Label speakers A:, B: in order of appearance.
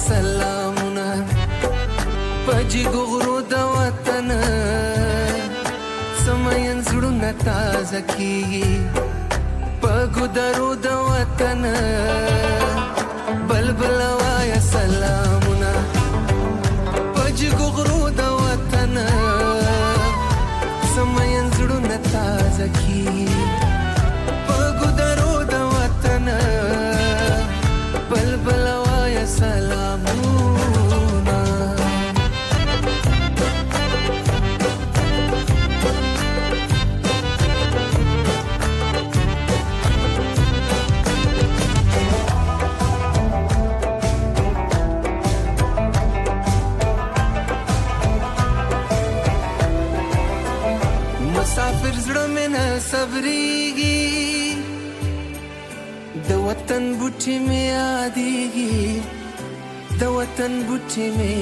A: سلامونه پجګو غرو د وطن سمین زړونه تازه کیږي پګو درو د وطن بلبل وایا سلامونه پجګو غرو د وطن سمین زړونه تازه کیږي پګو درو د وطن بلبل وایا سلامونه مسافر زړه مې نه صبرېږي د وطن بوټي مې یادېږي د وطن بوټي مې